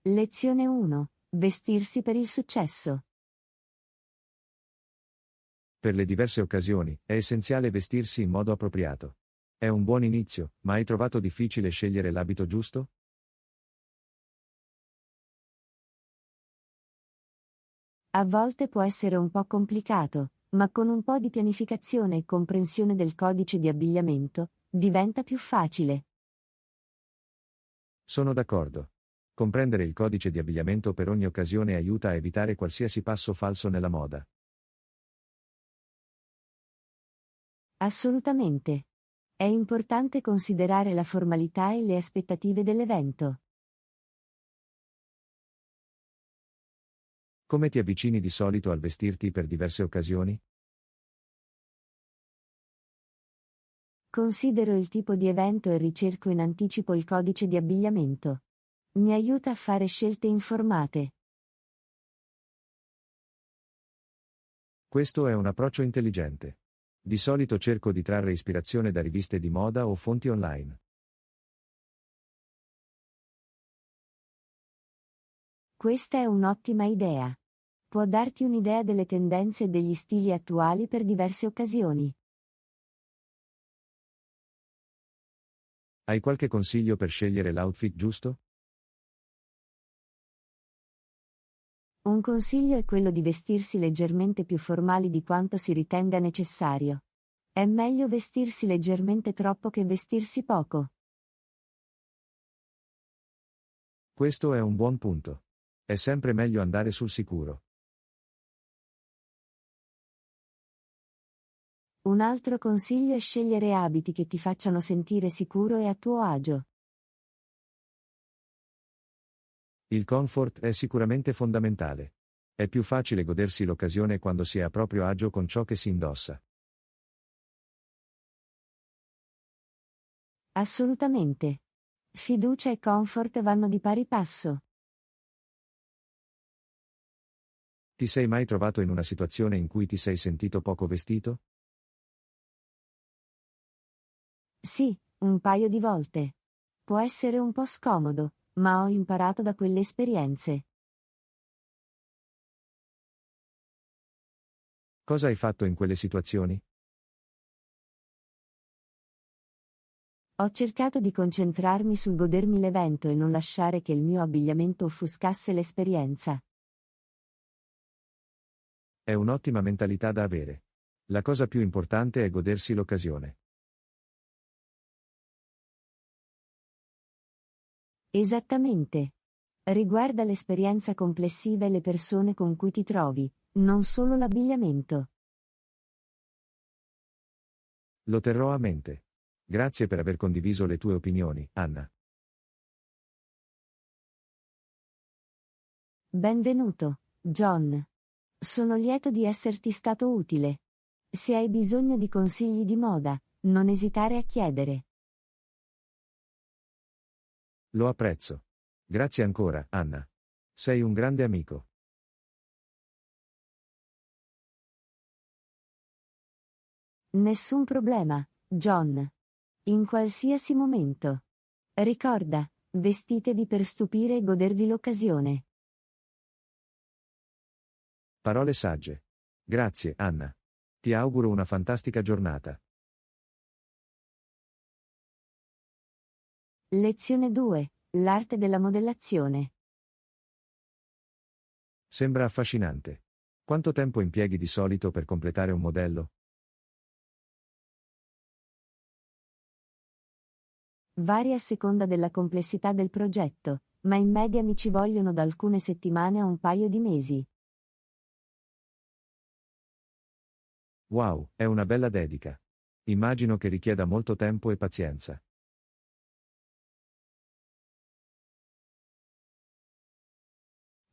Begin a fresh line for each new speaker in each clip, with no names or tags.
Lezione 1. Vestirsi per il successo.
Per le diverse occasioni, è essenziale vestirsi in modo appropriato. È un buon inizio, ma hai trovato difficile scegliere l'abito giusto?
A volte può essere un po' complicato, ma con un po' di pianificazione e comprensione del codice di abbigliamento, diventa più facile.
Sono d'accordo. Comprendere il codice di abbigliamento per ogni occasione aiuta a evitare qualsiasi passo falso nella moda.
Assolutamente. È importante considerare la formalità e le aspettative dell'evento.
Come ti avvicini di solito al vestirti per diverse occasioni?
Considero il tipo di evento e ricerco in anticipo il codice di abbigliamento. Mi aiuta a fare scelte informate.
Questo è un approccio intelligente. Di solito cerco di trarre ispirazione da riviste di moda o fonti online.
Questa è un'ottima idea. Può darti un'idea delle tendenze e degli stili attuali per diverse occasioni.
Hai qualche consiglio per scegliere l'outfit giusto?
Un consiglio è quello di vestirsi leggermente più formali di quanto si ritenga necessario. È meglio vestirsi leggermente troppo che vestirsi poco.
Questo è un buon punto. È sempre meglio andare sul sicuro.
Un altro consiglio è scegliere abiti che ti facciano sentire sicuro e a tuo agio.
Il comfort è sicuramente fondamentale. È più facile godersi l'occasione quando si è a proprio agio con ciò che si indossa.
Assolutamente. Fiducia e comfort vanno di pari passo.
Ti sei mai trovato in una situazione in cui ti sei sentito poco vestito?
Sì, un paio di volte. Può essere un po' scomodo, ma ho imparato da quelle esperienze.
Cosa hai fatto in quelle situazioni?
Ho cercato di concentrarmi sul godermi l'evento e non lasciare che il mio abbigliamento offuscasse l'esperienza.
È un'ottima mentalità da avere. La cosa più importante è godersi l'occasione.
Esattamente. Riguarda l'esperienza complessiva e le persone con cui ti trovi, non solo l'abbigliamento.
Lo terrò a mente. Grazie per aver condiviso le tue opinioni, Anna.
Benvenuto, John. Sono lieto di esserti stato utile. Se hai bisogno di consigli di moda, non esitare a chiedere.
Lo apprezzo. Grazie ancora, Anna. Sei un grande amico.
Nessun problema, John. In qualsiasi momento. Ricorda, vestitevi per stupire e godervi l'occasione.
Parole sagge. Grazie, Anna. Ti auguro una fantastica giornata.
Lezione 2. L'arte della modellazione.
Sembra affascinante. Quanto tempo impieghi di solito per completare un modello?
Varia a seconda della complessità del progetto, ma in media mi ci vogliono da alcune settimane a un paio di mesi.
Wow, è una bella dedica. Immagino che richieda molto tempo e pazienza.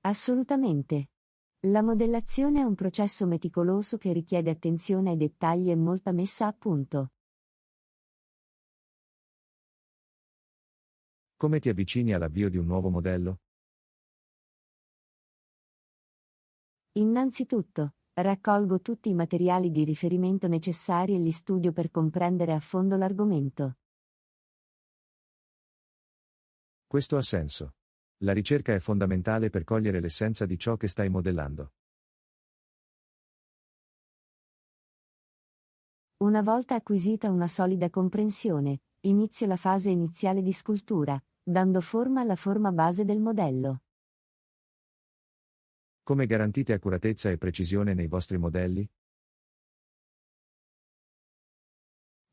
Assolutamente. La modellazione è un processo meticoloso che richiede attenzione ai dettagli e molta messa a punto.
Come ti avvicini all'avvio di un nuovo modello?
Innanzitutto, raccolgo tutti i materiali di riferimento necessari e li studio per comprendere a fondo l'argomento.
Questo ha senso. La ricerca è fondamentale per cogliere l'essenza di ciò che stai modellando.
Una volta acquisita una solida comprensione, inizio la fase iniziale di scultura, dando forma alla forma base del modello.
Come garantite accuratezza e precisione nei vostri modelli?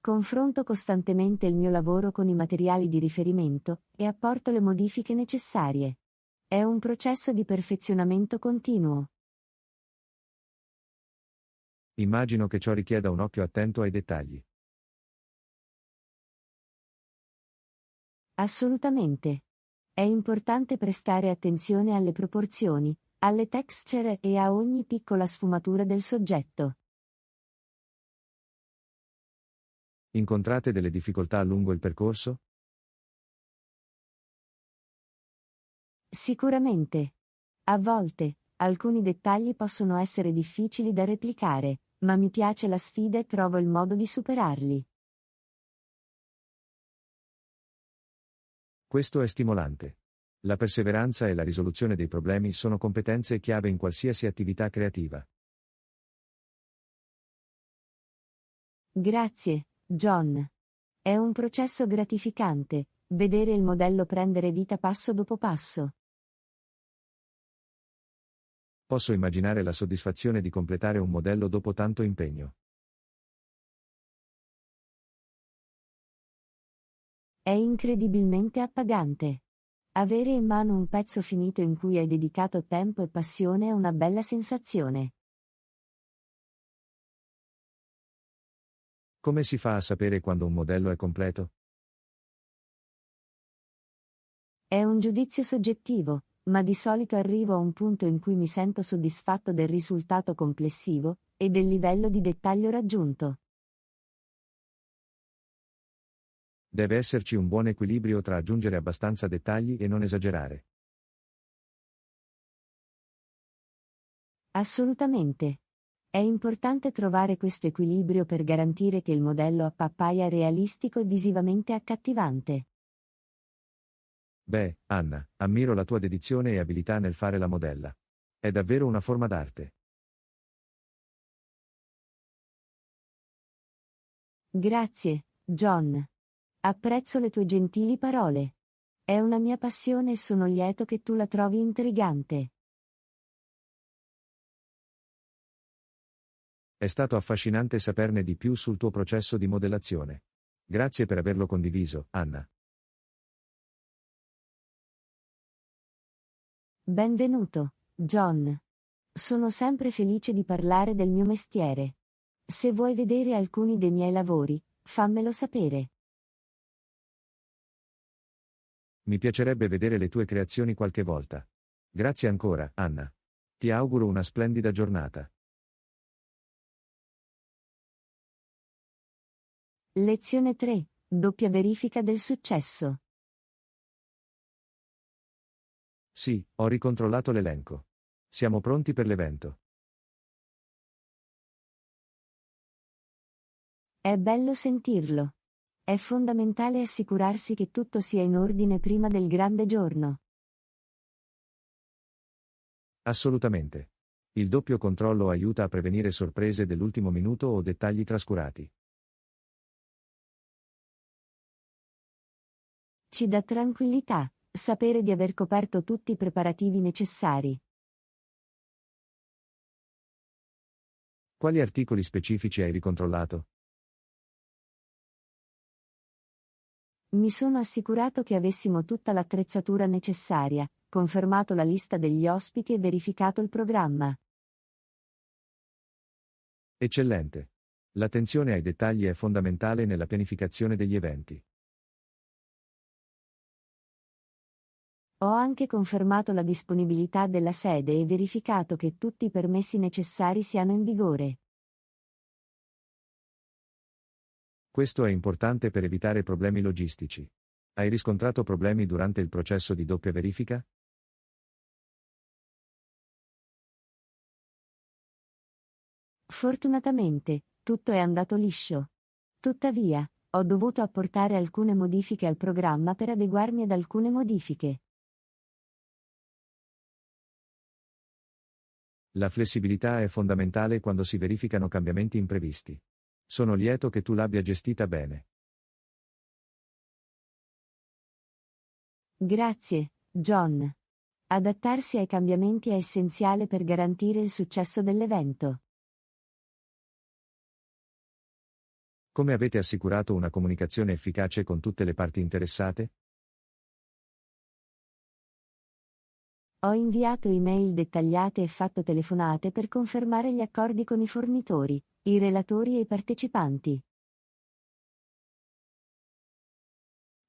Confronto costantemente il mio lavoro con i materiali di riferimento e apporto le modifiche necessarie. È un processo di perfezionamento continuo.
Immagino che ciò richieda un occhio attento ai dettagli.
Assolutamente. È importante prestare attenzione alle proporzioni, alle texture e a ogni piccola sfumatura del soggetto.
Incontrate delle difficoltà lungo il percorso?
Sicuramente. A volte, alcuni dettagli possono essere difficili da replicare, ma mi piace la sfida e trovo il modo di superarli.
Questo è stimolante. La perseveranza e la risoluzione dei problemi sono competenze chiave in qualsiasi attività creativa.
Grazie, John. È un processo gratificante, vedere il modello prendere vita passo dopo passo.
Posso immaginare la soddisfazione di completare un modello dopo tanto impegno.
È incredibilmente appagante. Avere in mano un pezzo finito in cui hai dedicato tempo e passione è una bella sensazione.
Come si fa a sapere quando un modello è completo?
È un giudizio soggettivo, ma di solito arrivo a un punto in cui mi sento soddisfatto del risultato complessivo e del livello di dettaglio raggiunto.
Deve esserci un buon equilibrio tra aggiungere abbastanza dettagli e non esagerare.
Assolutamente. È importante trovare questo equilibrio per garantire che il modello appaia realistico e visivamente accattivante.
Beh, Anna, ammiro la tua dedizione e abilità nel fare la modella. È davvero una forma d'arte.
Grazie, John. Apprezzo le tue gentili parole. È una mia passione e sono lieto che tu la trovi intrigante.
È stato affascinante saperne di più sul tuo processo di modellazione. Grazie per averlo condiviso, Anna.
Benvenuto, John. Sono sempre felice di parlare del mio mestiere. Se vuoi vedere alcuni dei miei lavori, fammelo sapere.
Mi piacerebbe vedere le tue creazioni qualche volta. Grazie ancora, Anna. Ti auguro una splendida giornata.
Lezione 3. Doppia verifica del successo.
Sì, ho ricontrollato l'elenco. Siamo pronti per l'evento.
È bello sentirlo. È fondamentale assicurarsi che tutto sia in ordine prima del grande giorno.
Assolutamente. Il doppio controllo aiuta a prevenire sorprese dell'ultimo minuto o dettagli trascurati.
Ci dà tranquillità, sapere di aver coperto tutti i preparativi necessari.
Quali articoli specifici hai ricontrollato?
Mi sono assicurato che avessimo tutta l'attrezzatura necessaria, confermato la lista degli ospiti e verificato il programma.
Eccellente. L'attenzione ai dettagli è fondamentale nella pianificazione degli eventi.
Ho anche confermato la disponibilità della sede e verificato che tutti i permessi necessari siano in vigore.
Questo è importante per evitare problemi logistici. Hai riscontrato problemi durante il processo di doppia verifica?
Fortunatamente, tutto è andato liscio. Tuttavia, ho dovuto apportare alcune modifiche al programma per adeguarmi ad alcune modifiche.
La flessibilità è fondamentale quando si verificano cambiamenti imprevisti. Sono lieto che tu l'abbia gestita bene.
Grazie, John. Adattarsi ai cambiamenti è essenziale per garantire il successo dell'evento.
Come avete assicurato una comunicazione efficace con tutte le parti interessate?
Ho inviato email dettagliate e fatto telefonate per confermare gli accordi con i fornitori, i relatori e i partecipanti.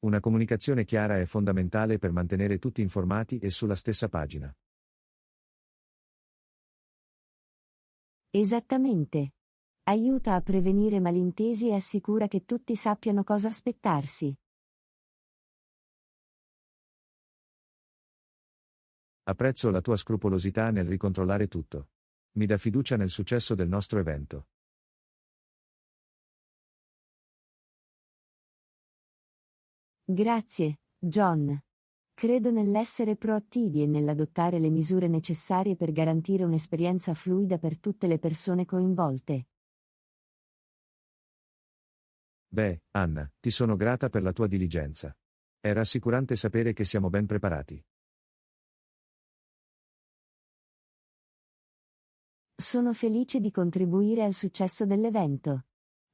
Una comunicazione chiara è fondamentale per mantenere tutti informati e sulla stessa pagina.
Esattamente. Aiuta a prevenire malintesi e assicura che tutti sappiano cosa aspettarsi.
Apprezzo la tua scrupolosità nel ricontrollare tutto. Mi dà fiducia nel successo del nostro evento.
Grazie, John. Credo nell'essere proattivi e nell'adottare le misure necessarie per garantire un'esperienza fluida per tutte le persone coinvolte.
Beh, Anna, ti sono grata per la tua diligenza. È rassicurante sapere che siamo ben preparati.
Sono felice di contribuire al successo dell'evento.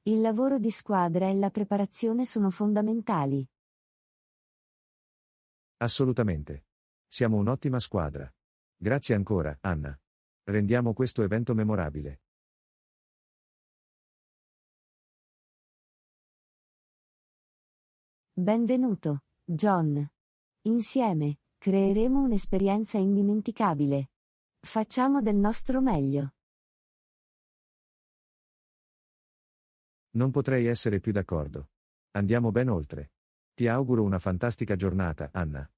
Il lavoro di squadra e la preparazione sono fondamentali.
Assolutamente. Siamo un'ottima squadra. Grazie ancora, Anna. Rendiamo questo evento memorabile.
Benvenuto, John. Insieme, creeremo un'esperienza indimenticabile. Facciamo del nostro meglio.
Non potrei essere più d'accordo. Andiamo ben oltre. Ti auguro una fantastica giornata, Anna.